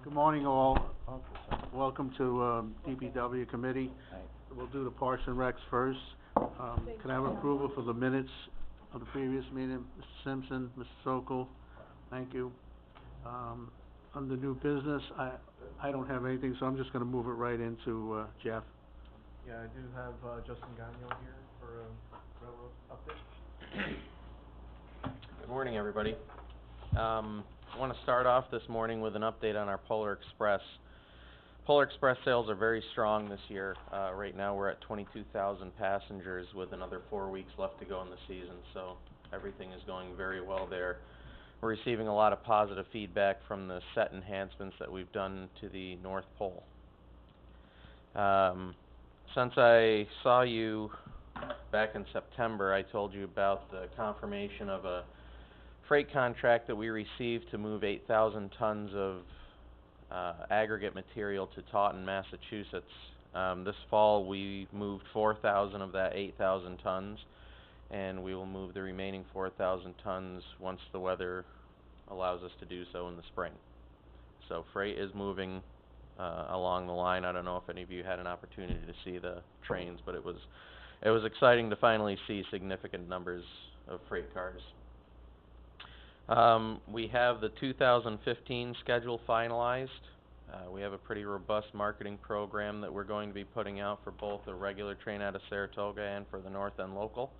Good morning, all. Welcome to, DPW Committee. We'll do the Parks and Recs first. Can I have approval for the minutes of the previous meeting? Mr. Simpson, Mr. Sokol, thank you. Under new business, I don't have anything, so I'm just gonna move it right into, Jeff. Yeah, I do have, Justin Gagnon here for a railroad update. Good morning, everybody. I want to start off this morning with an update on our Polar Express. Polar Express sales are very strong this year. Right now we're at 22,000 passengers with another 4 weeks left to go in the season, so everything is going very well there. We're receiving a lot of positive feedback from the set enhancements that we've done to the North Pole. Since I saw you back in September, I told you about the confirmation of a freight contract that we received to move 8,000 tons of aggregate material to Taunton, Massachusetts. This fall we moved 4,000 of that 8,000 tons, and we will move the remaining 4,000 tons once the weather allows us to do so in the spring. So freight is moving along the line. I don't know if any of you had an opportunity to see the trains, but it was exciting to finally see significant numbers of freight cars. We have the 2015 schedule finalized. We have a pretty robust marketing program that we're going to be putting out for both the regular train out of Saratoga and for the North End local.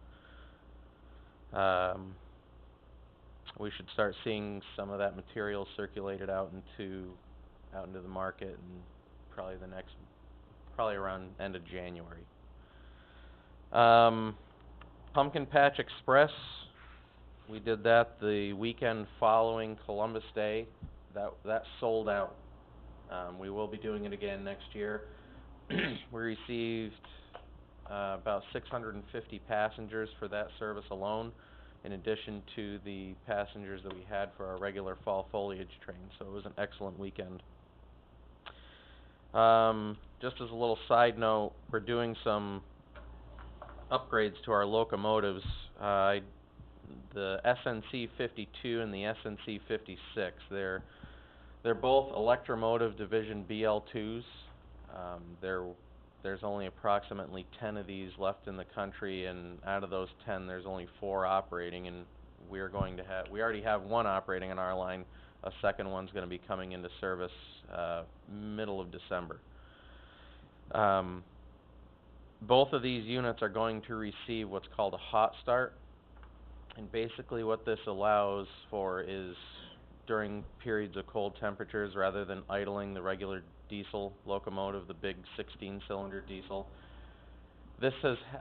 We should start seeing some of that material circulated out into the market in probably around end of January. Pumpkin Patch Express, we did that the weekend following Columbus Day. That sold out. We will be doing it again next year. We received about 650 passengers for that service alone, in addition to the passengers that we had for our regular fall foliage train, so it was an excellent weekend. Just as a little side note, we're doing some upgrades to our locomotives. The SNC 52 and the SNC 56, they're both Electromotive Division BL2s. There's only approximately 10 of these left in the country, and out of those 10, there's only 4 operating, and we already have one operating on our line. A second one's going to be coming into service middle of December. Both of these units are going to receive what's called a hot start, and basically what this allows for is during periods of cold temperatures, rather than idling the regular diesel locomotive, the big 16-cylinder diesel, this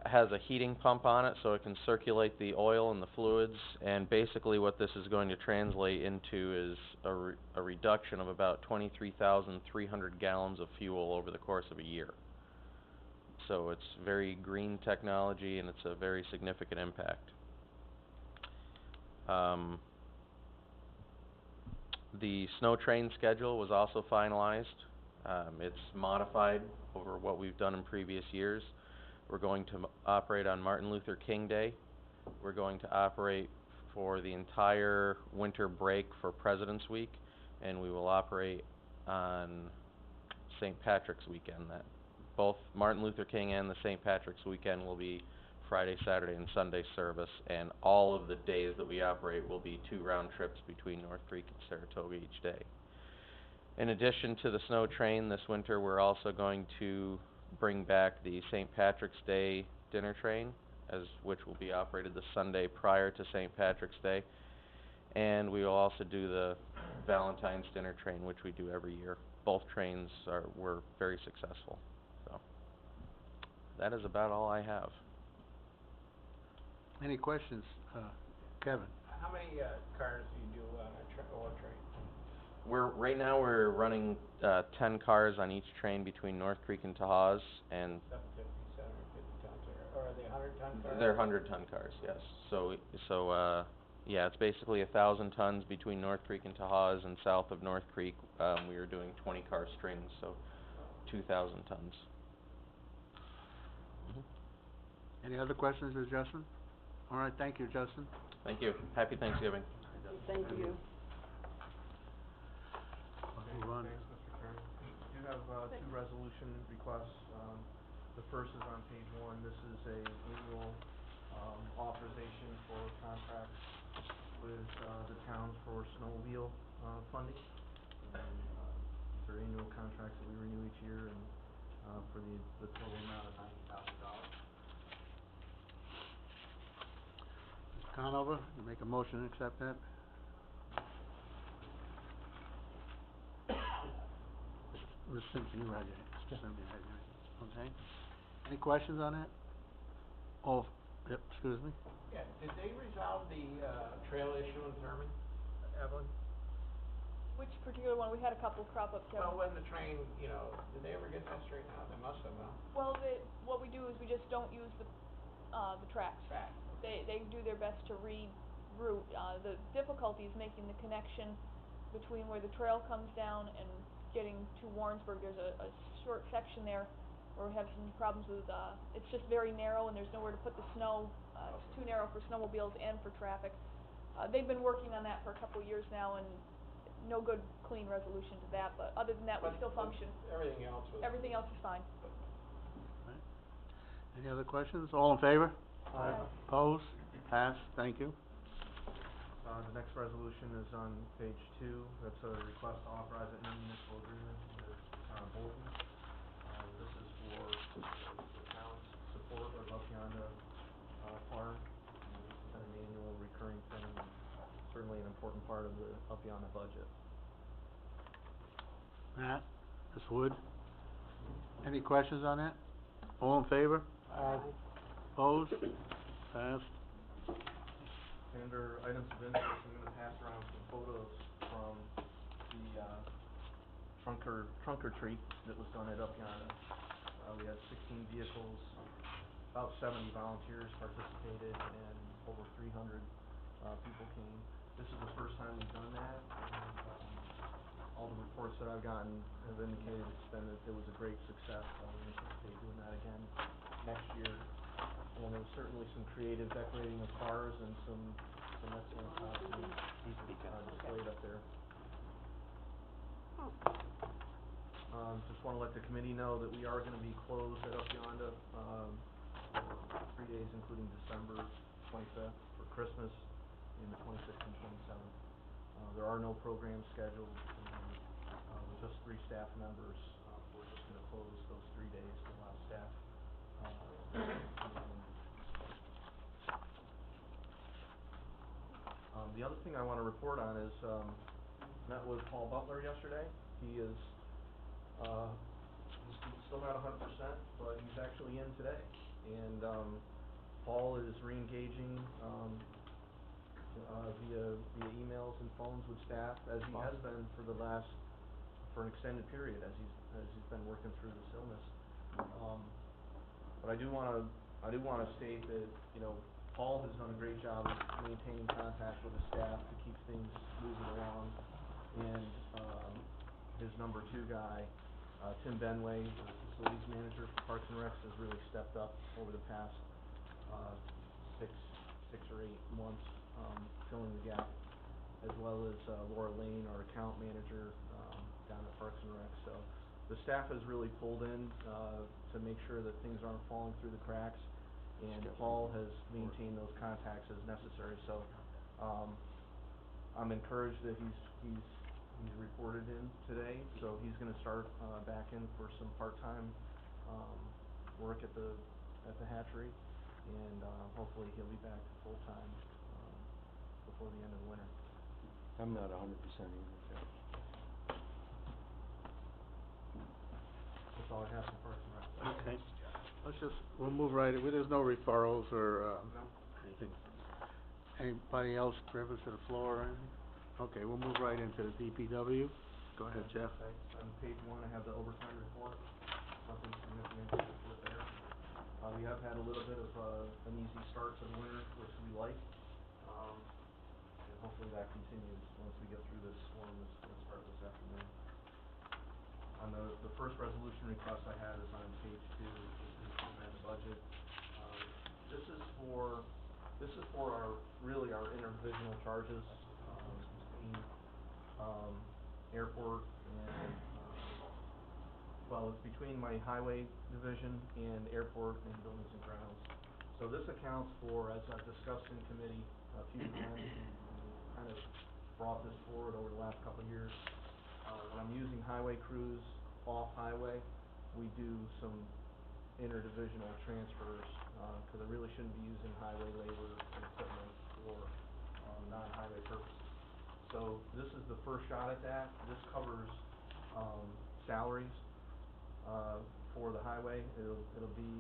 has a heating pump on it, so it can circulate the oil and the fluids, and basically what this is going to translate into is a reduction of about 23,300 gallons of fuel over the course of a year. So it's very green technology, and it's a very significant impact. The snow train schedule was also finalized. It's modified over what we've done in previous years. We're going to operate on Martin Luther King Day. We're going to operate for the entire winter break for President's Week, and we will operate on St. Patrick's weekend. That both Martin Luther King and the St. Patrick's weekend will be Friday, Saturday, and Sunday service, and all of the days that we operate will be 2 round trips between North Creek and Saratoga each day. In addition to the snow train, this winter we're also going to bring back the St. Patrick's Day dinner train, which will be operated the Sunday prior to St. Patrick's Day, and we will also do the Valentine's dinner train, which we do every year. Both trains were very successful. So that is about all I have. Any questions, Kevin? How many cars do you do on a train? Right now we're running 10 cars on each train between North Creek and Tahawus, and 750, 750 tons, or are they 100-ton cars? They're 100-ton cars, yes. So yeah, it's basically 1,000 tons between North Creek and Tahawus, and south of North Creek we are doing 20-car strings, so 2,000 tons. Any other questions for Justin? All right, thank you, Justin. Thank you. Happy Thanksgiving. Thank you. Move on. Thanks, Mr. resolution requests. The first is on page 1. This is a annual, authorization for contracts with, the towns for snowmobile, funding. And, these are annual contracts that we renew each year, and, for the total amount of $90,000. Mr. Conover, you make a motion to accept that? Ms. Simpson, you had your, Mr. Simpson, you had your, okay. Any questions on that? Oh, yep, excuse me? Yeah, did they resolve the, trail issue in Thurman, Evelyn? Which particular one? We had a couple crop up, Kevin. Well, when the train, you know, did they ever get that straightened out? They must have, no? Well, what we do is we just don't use the tracks. Track. They do their best to reroute. The difficulty is making the connection between where the trail comes down and getting to Warrensburg. There's a short section there where we have some problems with, it's just very narrow and there's nowhere to put the snow. It's too narrow for snowmobiles and for traffic. They've been working on that for a couple of years now, and no good clean resolution to that, but other than that, we still function. Everything else was. Everything else is fine. Right. Any other questions? All in favor? Aye. Opposed? Passed, thank you. The next resolution is on page 2. That's a request to authorize an intermunicipal agreement with Bolton. This is for the town's support of Up Yonda Farm. This has been an annual recurring thing, and certainly an important part of the Up Yonda budget. Matt, Ms. Wood? Any questions on that? All in favor? Aye. Opposed? Passed. Under items of interest, I'm gonna pass around some photos from the, trunk or treat that was done at Up Yonda. We had 16 vehicles, about 70 volunteers participated, and over 300, people came. This is the first time we've done that, and, all the reports that I've gotten have indicated it was a great success. We anticipate doing that again next year. And there was certainly some creative decorating of cars and some excellent costumes displayed up there. Just wanna let the committee know that we are gonna be closed at Up Yonda, for 3 days, including December 25th for Christmas, and the 26th and 27th. There are no programs scheduled, and, with just 3 staff members, we're just gonna close those 3 days to allow staff, the other thing I wanna report on is, met with Paul Butler yesterday. He is, he's still not 100%, but he's actually in today. And, Paul is re-engaging, via emails and phones with staff, as he has been for an extended period, as he's been working through this illness. But I do wanna state that, you know, Paul has done a great job of maintaining contact with the staff to keep things moving along. And, his number 2 guy, Tim Benway, the facilities manager for Parks and Recs, has really stepped up over the past, 6 or 8 months, filling the gap, as well as, Laura Lane, our account manager, down at Parks and Rec. So the staff has really pulled in, to make sure that things aren't falling through the cracks, and Paul has maintained those contacts as necessary. So, I'm encouraged that he's reported in today, so he's gonna start, back in for some part-time, work at the hatchery, and, hopefully he'll be back to full-time, before the end of the winter. I'm not 100% either, so. That's all I have for Parks and Rec. Okay. We'll move right, there's no referrals or, No? anything. Anybody else privileged to the floor or anything? Okay, we'll move right into the DPW. Go ahead, Jeff. Okay. On page 1, I have the overtime report. Nothing significant to report there. We have had a little bit of, an easy start to the winter, which we like. And hopefully that continues once we get through this storm that's gonna start this afternoon. On the first resolution request I had is on page 2. This is to amend the budget. This is for our interdivisional charges, between, airport and, well, it's between my highway division and airport and buildings and grounds. So this accounts for, as I've discussed in committee a few times, and kind of brought this forward over the last couple of years. When I'm using highway crews off-highway, we do some interdivisional transfers, cause I really shouldn't be using highway labor and equipment for, non-highway purposes. So this is the first shot at that. This covers, salaries, for the highway. It'll be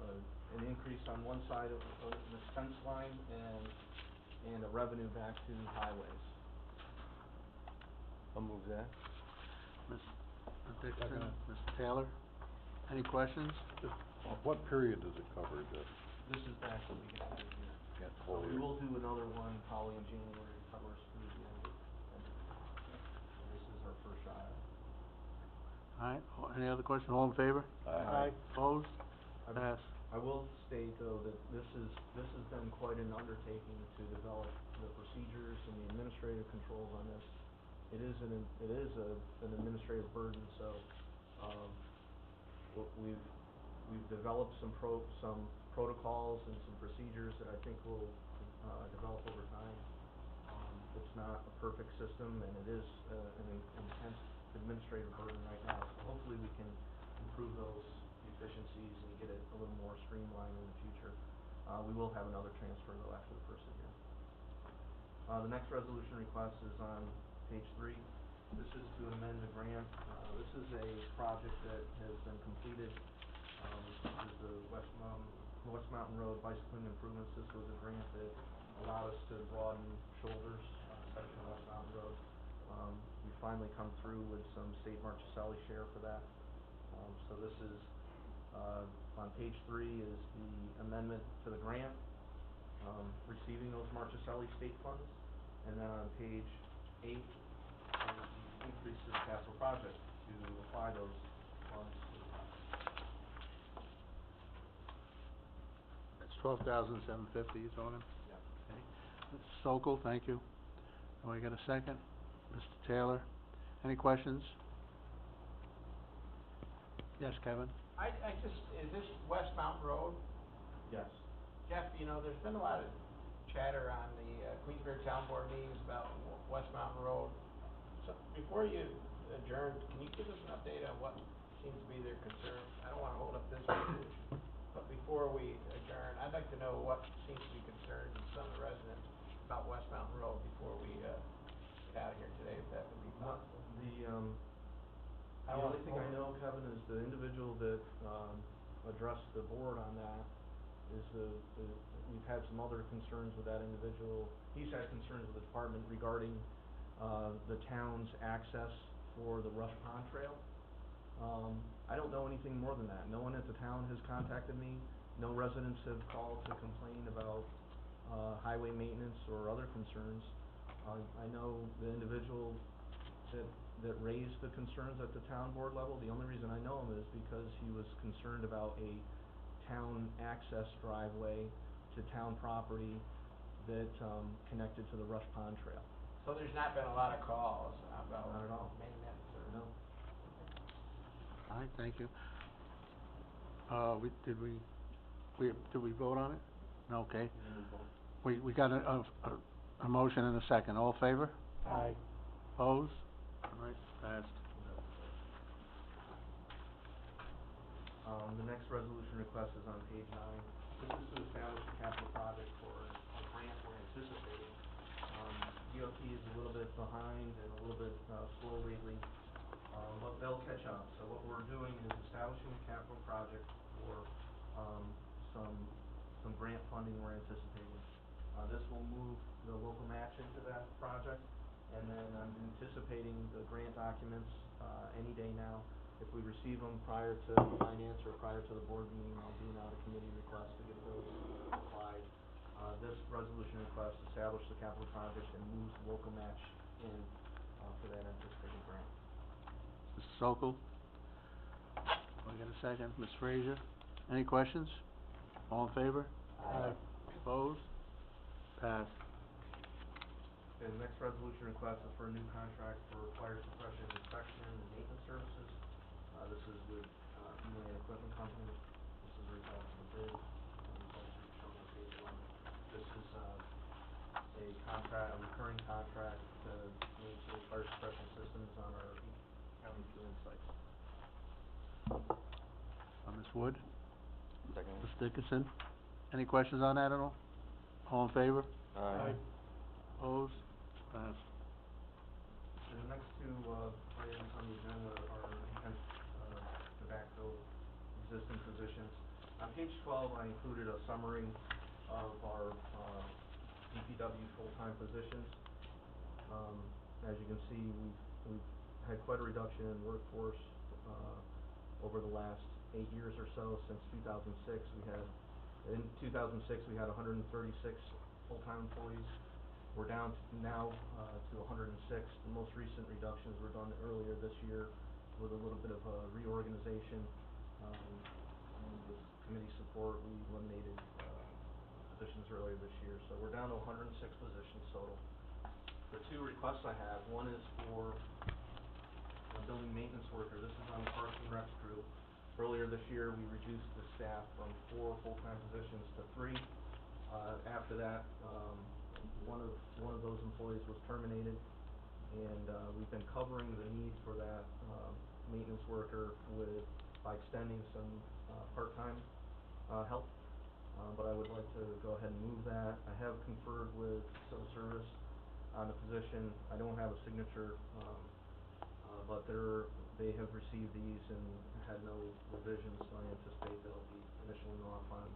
an increase on one side of an expense line and a revenue back to highways. I'll move that. Ms. Dixon, Mr. Taylor, any questions? What period does it cover, Jeff? This is back to the beginning of the year. That's So full we year. will do another one probably in January to cover us through the end of the year. So this is our first shot at it. Alright, any other questions? All in favor? Aye. Opposed? I'm- Pass. I will state though that this has been quite an undertaking to develop the procedures and the administrative controls on this. It is an administrative burden, so, we've developed some protocols and some procedures that I think will, develop over time. It's not a perfect system and it is, an intense administrative burden right now, so hopefully we can improve those efficiencies and get it a little more streamlined in the future. We will have another transfer though after the first of the year. The next resolution request is on page 3. This is to amend the grant. This is a project that has been completed. This is the West Mountain Road bicycling improvements. This was a grant that allowed us to broaden shoulders, section of West Mountain Road. We finally come through with some state Marchicelli share for that. So this is, on page 3 is the amendment to the grant, receiving those Marchicelli state funds. And then on page 8 is the increase to the capital project to apply those funds to the project. That's $12,750 you told him? Yeah. Okay. Mr. Sokol, thank you. Do I get a second? Mr. Taylor, any questions? Yes, Kevin? Is this West Mountain Road? Yes. Jeff, you know, there's been a lot of chatter on the Queensbury Town Board meetings about West Mountain Road. So before you adjourn, can you give us an update on what seems to be their concerns? I don't wanna hold up this resolution, but before we adjourn, I'd like to know what seems to be concerns of some of the residents about West Mountain Road before we get out of here today, if that would be possible. The only thing I know, Kevin, is the individual that, addressed the board on that is we've had some other concerns with that individual. He's had concerns with the department regarding, the town's access for the Rush Pond Trail. I don't know anything more than that. No one at the town has contacted me. No residents have called to complain about, highway maintenance or other concerns. I know the individual that raised the concerns at the town board level. The only reason I know him is because he was concerned about a town access driveway to town property that, connected to the Rush Pond Trail. So there's not been a lot of calls about Not at all. maintenance or? No. All right, thank you. Did we vote on it? No, okay. We got a motion and a second. All in favor? Aye. Opposed? All right, passed. The next resolution request is on page 9. This is to establish a capital project for a grant we're anticipating. DOT is a little bit behind and a little bit, slow lately, but they'll catch up. So what we're doing is establishing a capital project for, some grant funding we're anticipating. This will move the local match into that project, and then I'm anticipating the grant documents, any day now. If we receive them prior to finance or prior to the board meeting, I'll do an out-of-committee request to get those applied. This resolution request establishes the capital project and moves the local match in, for that anticipated grant. Mr. Sokol? Do I get a second? Ms. Frazier? Any questions? All in favor? Aye. Opposed? Passed. Okay, the next resolution request is for a new contract for fire suppression inspection and maintenance services. This is with, Elan Equipment Company. This is a result of the bid, results are shown on page 11. This is, a contract, a recurring contract to maintain fire suppression systems on our county fueling sites. Ms. Wood? Second. Ms. Dickinson? Any questions on that at all? All in favor? Aye. Opposed? Passed. And the next two, items on the agenda are intent, to backfill existing positions. On page 12, I included a summary of our, DPW full-time positions. As you can see, we've had quite a reduction in workforce, over the last 8 years or so. Since 2006, in 2006, we had 136 full-time employees. We're down now to 106. The most recent reductions were done earlier this year with a little bit of a reorganization. And with committee support, we eliminated positions earlier this year. So we're down to 106 positions total. The two requests I have, one is for a building maintenance worker. This is on the Parks and Recs crew. Earlier this year, we reduced the staff from 4 full-time positions to 3. After that, one of those employees was terminated, and we've been covering the need for that maintenance worker by extending some part-time help. But I would like to go ahead and move that. I have conferred with civil service on the position. I don't have a signature, but they have received these and had no revisions, so I anticipate they'll be initialing off on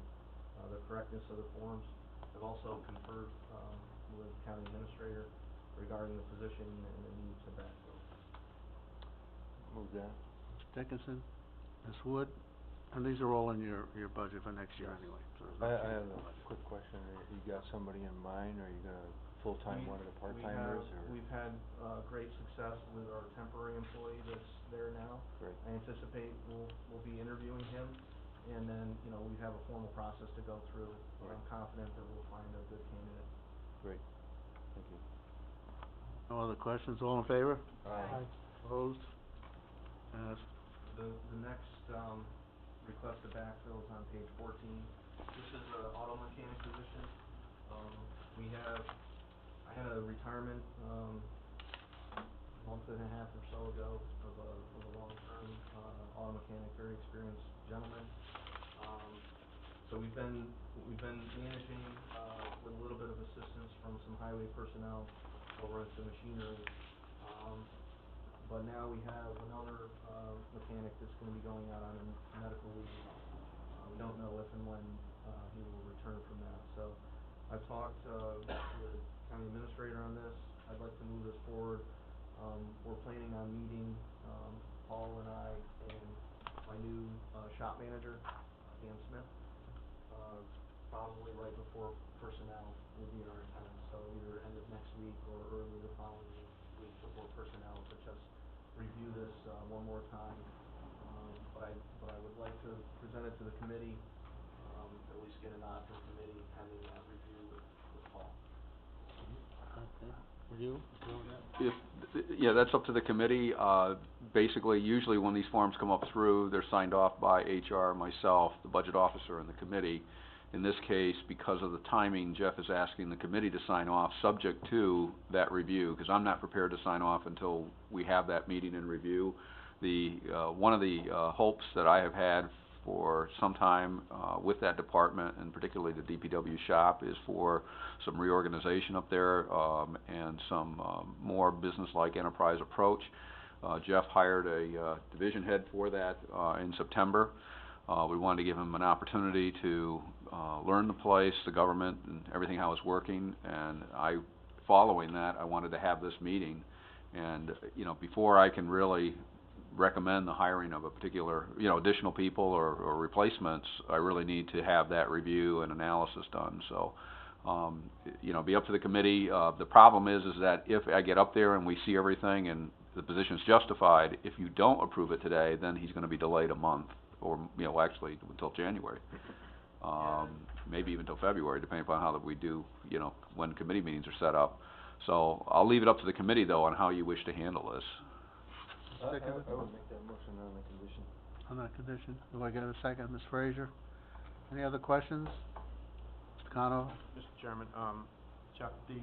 the correctness of the forms. I've also conferred with the county administrator regarding the position and the need to backfill. Move that. Ms. Dickinson? Ms. Wood? And these are all in your budget for next year Yes. anyway, so there's no I change have in the a budget. quick question. You got somebody in mind, or you gonna full-time one of the part-timers, or? We've had great success with our temporary employee that's there now. Great. I anticipate we'll be interviewing him, and then, we have a formal process to go through. But I'm confident that we'll find a good candidate. Great. Thank you. No other questions? All in favor? Aye. Opposed? Passed. The next, request to backfill is on page 14. This is a auto mechanic position. I had a retirement, month and a half or so ago of a long-term, auto mechanic, very experienced gentleman. So we've been managing, with a little bit of assistance from some highway personnel over at the machinery. But now we have another, mechanic that's gonna be going out on a medical leave. We don't know if and when, he will return from that. So I've talked, with the county administrator on this. I'd like to move this forward. We're planning on meeting, Paul and I and my new, shop manager, Dan Smith, probably right before personnel would be our intent. So either end of next week or early the following week before personnel to just review this, one more time. But I would like to present it to the committee, at least get a nod from committee pending that review with Paul. Okay. Were you doing that? Yeah, that's up to the committee. Basically, usually when these forms come up through, they're signed off by HR, myself, the budget officer, and the committee. In this case, because of the timing, Jeff is asking the committee to sign off, subject to that review, because I'm not prepared to sign off until we have that meeting and review. One of the hopes that I have had for some time with that department, and particularly the DPW shop, is for some reorganization up there and some more business-like enterprise approach. Jeff hired a division head for that in September. We wanted to give him an opportunity to learn the place, the government, and everything, how it's working. And following that, I wanted to have this meeting. And, before I can really recommend the hiring of a particular, additional people or replacements, I really need to have that review and analysis done. So, be up to the committee. The problem is that if I get up there and we see everything and the position's justified, if you don't approve it today, then he's gonna be delayed a month, or, actually until January. Maybe even till February, depending upon how that we do, when committee meetings are set up. So, I'll leave it up to the committee though on how you wish to handle this. I would make that motion on the condition. On that condition, do I get a second, Ms. Frazier? Any other questions? Mr. Conover? Mr. Chairman, Chuck, do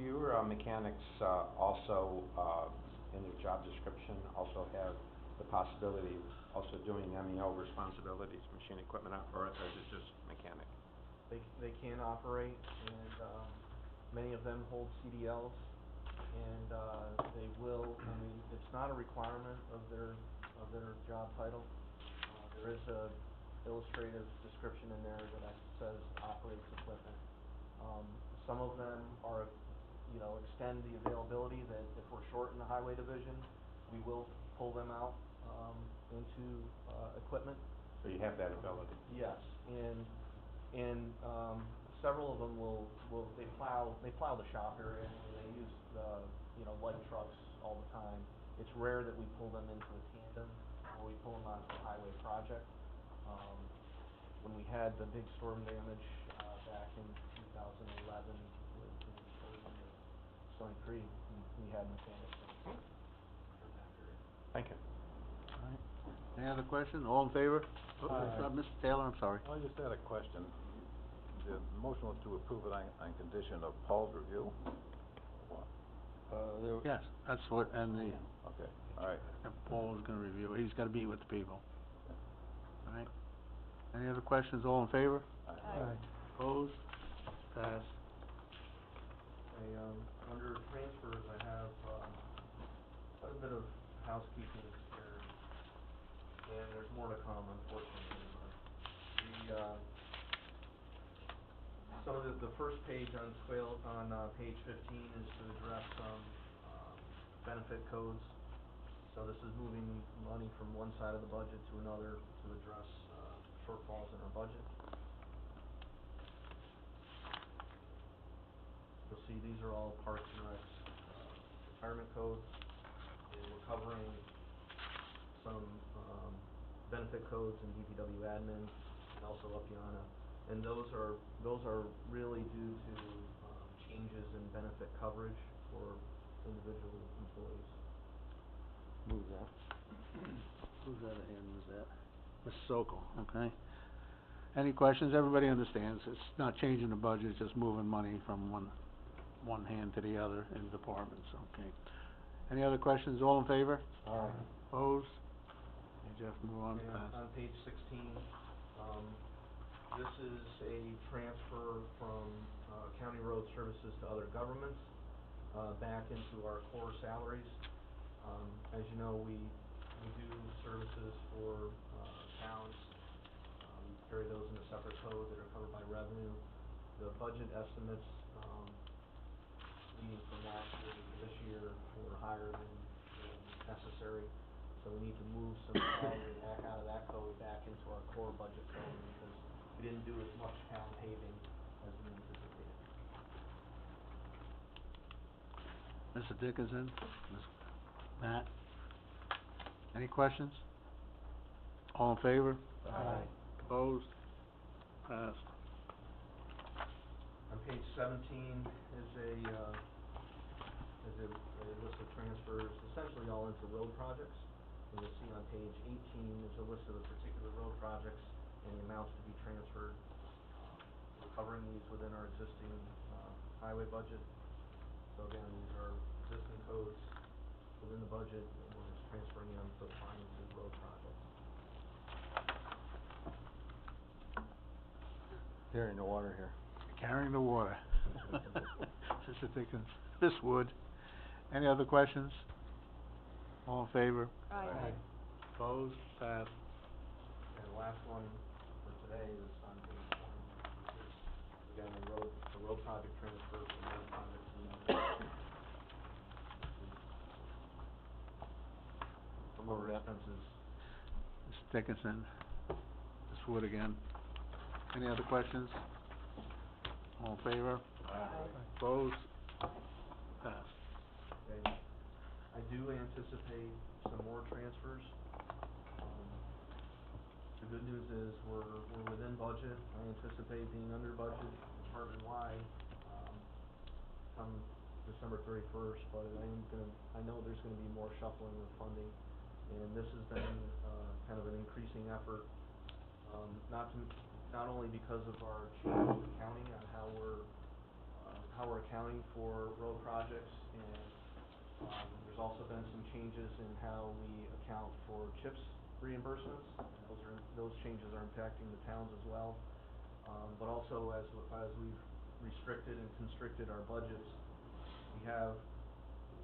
your mechanics, also, in their job description, also have the possibility of also doing MEO responsibilities, machine equipment, or is it just mechanic? They can operate, and, many of them hold CDLs, and, they will, I mean, it's not a requirement of their job title. There is a illustrative description in there that says operates equipment. Some of them are, extend the availability that if we're short in the highway division, we will pull them out, into, equipment. So you have that ability? Yes, and several of them they plow the shop area, and they use, light trucks all the time. It's rare that we pull them into a tandem, or we pull them onto a highway project. When we had the big storm damage, back in 2011 with Stony Creek, we had mechanics in for that period. Thank you. All right. Any other questions? All in favor? Mr. Taylor, I'm sorry. I just had a question. The motion was to approve it on condition of Paul's review? What? Yes, that's what, and the, Okay, all right. and Paul is gonna review it. He's gotta meet with the people. All right. Any other questions? All in favor? Aye. Opposed? Passed. Okay, under transfers, I have, quite a bit of housekeeping here, and there's more to come, unfortunately, but some of the first page on page 15 is to address some, benefit codes. So this is moving money from one side of the budget to another to address, shortfalls in our budget. You'll see these are all Parks and Recs, retirement codes, and we're covering some, benefit codes in DPW admin, and also Upiana. And those are really due to, changes in benefit coverage for individual employees. Move that. Who's that hand, was that? Mr. Sokol, okay. Any questions? Everybody understands, it's not changing the budget, it's just moving money from one hand to the other in departments, okay. Any other questions? All in favor? Aye. Opposed? Okay, Jeff, move on, And pass. on page 16, this is a transfer from, county road services to other governments, back into our core salaries. As you know, we do services for, towns, we carry those in a separate code that are covered by revenue. The budget estimates, leading from last year to this year were higher than necessary, so we need to move some salary back out of that code back into our core budget code, because we didn't do as much town paving as we anticipated. Mr. Dickinson, Ms. Matt, any questions? All in favor? Aye. Opposed? Passed. On page 17 is a list of transfers, essentially all into road projects. And you'll see on page 18, there's a list of the particular road projects and the amounts to be transferred. We're covering these within our existing, highway budget. So again, these are existing codes within the budget, and we're just transferring them to apply into road projects. Carrying the water here. Carrying the water. Mr. Dickens, this would. Any other questions? All in favor? Aye. Opposed? Passed. And the last one for today is on page 20, which is, again, the road project transfer from one project to another. Some of our expenses. Mr. Dickinson, this would again. Any other questions? All in favor? Opposed? Passed. Okay. I do anticipate some more transfers. The good news is we're within budget. I anticipate being under budget department-wide, December 31st, but I know there's gonna be more shuffling of funding, and this has been, kind of an increasing effort, not only because of our change of accounting on how we're accounting for road projects, and, there's also been some changes in how we account for CHIPS reimbursements, and those changes are impacting the towns as well. But also as we've restricted and constricted our budgets,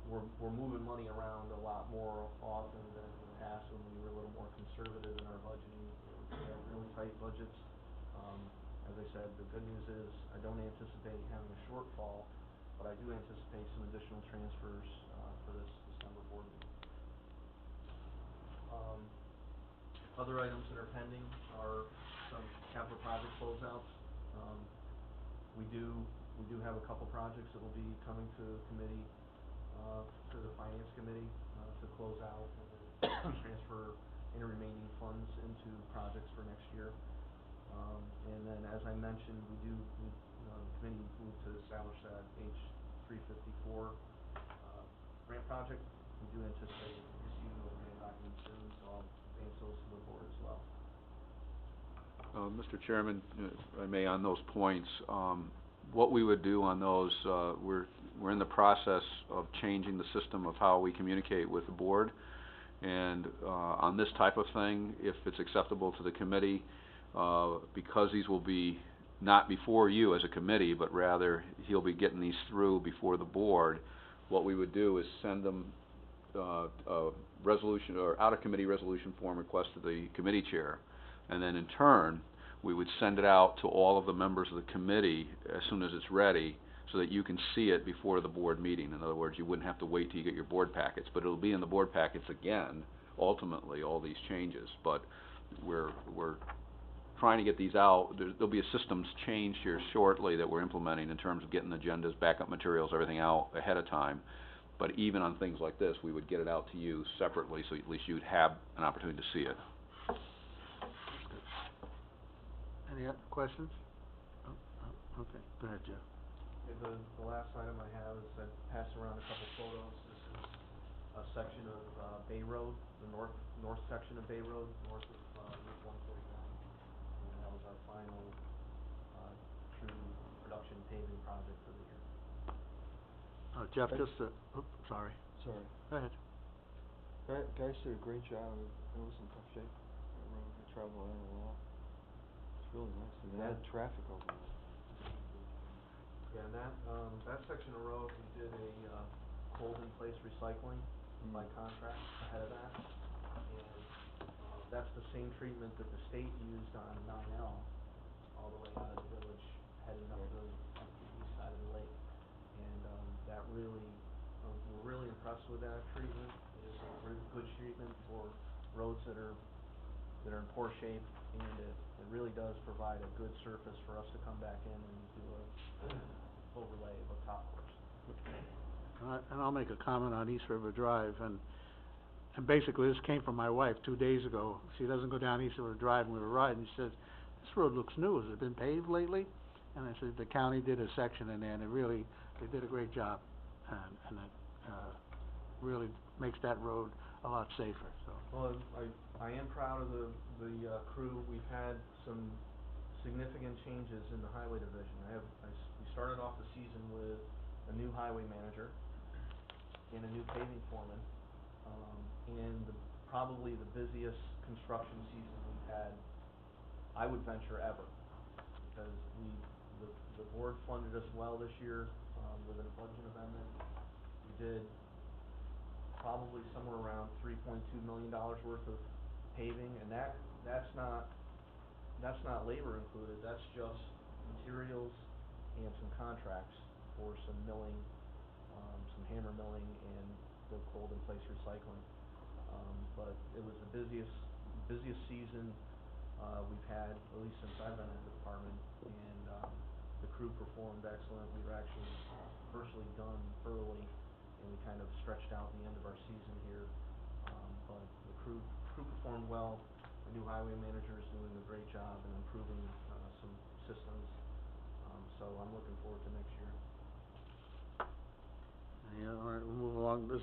we're moving money around a lot more often than in the past when we were a little more conservative in our budgeting. We have really tight budgets. As I said, the good news is I don't anticipate having a shortfall, but I do anticipate some additional transfers, for this December board meeting. Other items that are pending are some capital project closeouts. We do have a couple projects that will be coming to committee, to the finance committee, to close out and then transfer any remaining funds into projects for next year. And then, as I mentioned, the committee moved to establish that H-354, grant project. We do anticipate receiving those grant documents soon, so I'll advance those to the board as well. Mr. Chairman, if I may, on those points, what we would do on those, we're in the process of changing the system of how we communicate with the board. And, on this type of thing, if it's acceptable to the committee, because these will be not before you as a committee, but rather he'll be getting these through before the board, what we would do is send them, a resolution, or out-of-committee resolution form request to the committee chair. And then in turn, we would send it out to all of the members of the committee as soon as it's ready, so that you can see it before the board meeting. In other words, you wouldn't have to wait till you get your board packets, but it'll be in the board packets again, ultimately, all these changes. But we're trying to get these out. There'll be a systems change here shortly that we're implementing in terms of getting agendas, backup materials, everything out ahead of time. But even on things like this, we would get it out to you separately, so at least you'd have an opportunity to see it. Any other questions? Okay, go ahead, Jeff. Okay, the last item I have is I passed around a couple photos. This is a section of Bay Road, the north section of Bay Road, north of Route 149. And that was our final true production paving project for the year. Jeff, just sorry. Sorry. Go ahead. Guys did a great job. It was in tough shape. That road, I traveled on it a lot. It's really nice, and they had traffic over there. Yeah, and that section of road, we did a cold-in-place recycling by contract ahead of that. And that's the same treatment that the state used on 9L all the way out of the village, heading up the east side of the lake. And that really, we're really impressed with that treatment. It is a good treatment for roads that are in poor shape, and it really does provide a good surface for us to come back in and do a overlay of a top course. And I'll make a comment on East River Drive, and basically this came from my wife 2 days ago. She doesn't go down East River Drive, and we were riding, she says, "This road looks new, has it been paved lately?" And I said, the county did a section in there, and they did a great job, and it really makes that road a lot safer, so. Well, I am proud of the crew. We've had some significant changes in the highway division. We started off the season with a new highway manager and a new paving foreman, and probably the busiest construction season we've had, I would venture, ever, because the board funded us well this year, with a budget amendment. We did probably somewhere around $3.2 million worth of paving, and that's not labor included, that's just materials and some contracts for some milling, some hammer milling and the cold-in-place recycling. But it was the busiest season we've had, at least since I've been in the department, and the crew performed excellent. We were actually virtually done early, and we kind of stretched out the end of our season here. But the crew performed well. The new highway manager is doing a great job in improving some systems. So I'm looking forward to next year.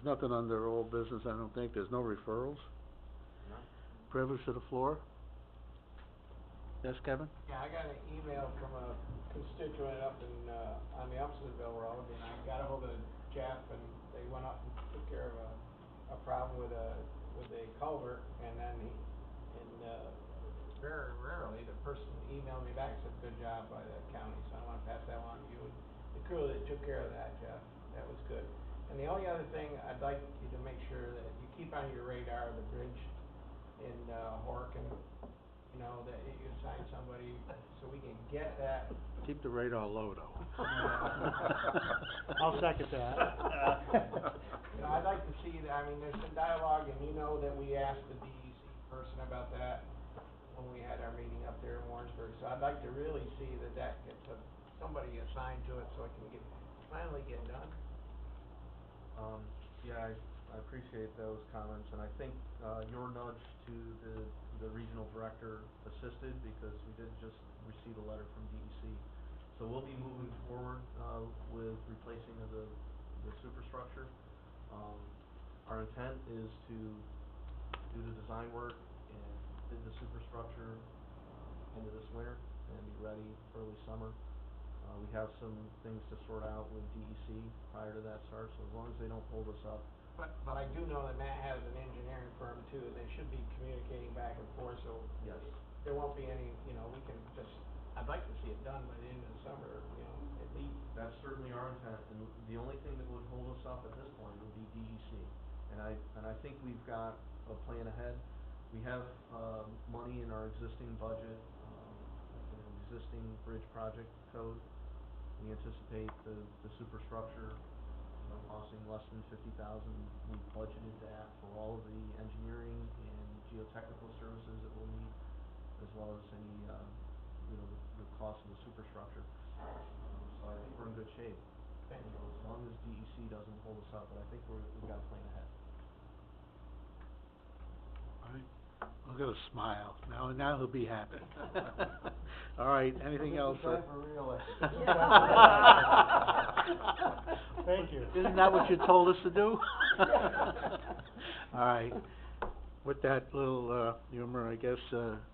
nothing under old business, I don't think, there's no referrals. No? Privilege to the floor? Yes, Kevin? Yeah, I got an email from a constituent up in, on the Upsonville Road, and I got ahold of Jeff, and they went up and took care of a problem with a culvert, and then very rarely, the person emailed me back and said, good job by the county, so I wanna pass that along to you. The crew that took care of that, Jeff, that was good. And the only other thing, I'd like you to make sure that you keep on your radar the bridge in, Horkin, you know, that you assign somebody, so we can get that. Keep the radar low, though. I'll second that. You know, I'd like to see that, I mean, there's been dialogue, and you know that we asked the DEC person about that when we had our meeting up there in Warrensburg, so I'd like to really see that gets somebody assigned to it, so it can finally get done. Yeah, I appreciate those comments, and I think, your nudge to the regional director assisted, because we did just receive a letter from DEC. So we'll be moving forward, with replacing of the superstructure. Our intent is to do the design work and bid the superstructure, into this winter, and be ready early summer. We have some things to sort out with DEC prior to that start, so as long as they don't hold us up. But I do know that Matt has an engineering firm too, and they should be communicating back and forth, so. Yes. There won't be any, you know, we can just, I'd like to see it done by the end of the summer, you know, at least. That's certainly our intent, and the only thing that would hold us up at this point would be DEC. And I think we've got a plan ahead. We have, money in our existing budget, existing bridge project code. We anticipate the superstructure, costing less than $50,000. We've budgeted that for all of the engineering and geotechnical services that we'll need, as well as any, the cost of the superstructure. So I think we're in good shape. Thank you. As long as DEC doesn't hold us up, but I think we've got a plan ahead. All right, look at a smile, now he'll be happy. All right, anything else? Time for reelection. Thank you. Isn't that what you told us to do? All right, with that little, humor, I guess,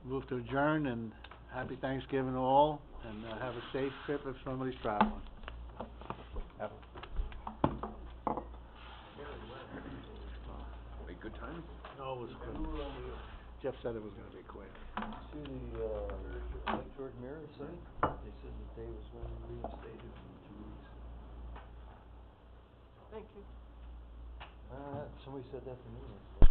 move to adjourn, and happy Thanksgiving to all, and, have a safe trip if somebody's traveling. Wait, good timing? No, it was quick. Jeff said it was gonna be quick. See the, Lake George Mirror thing? They said that they was going to reinstate it in 2 weeks. Thank you. Somebody said that to me yesterday.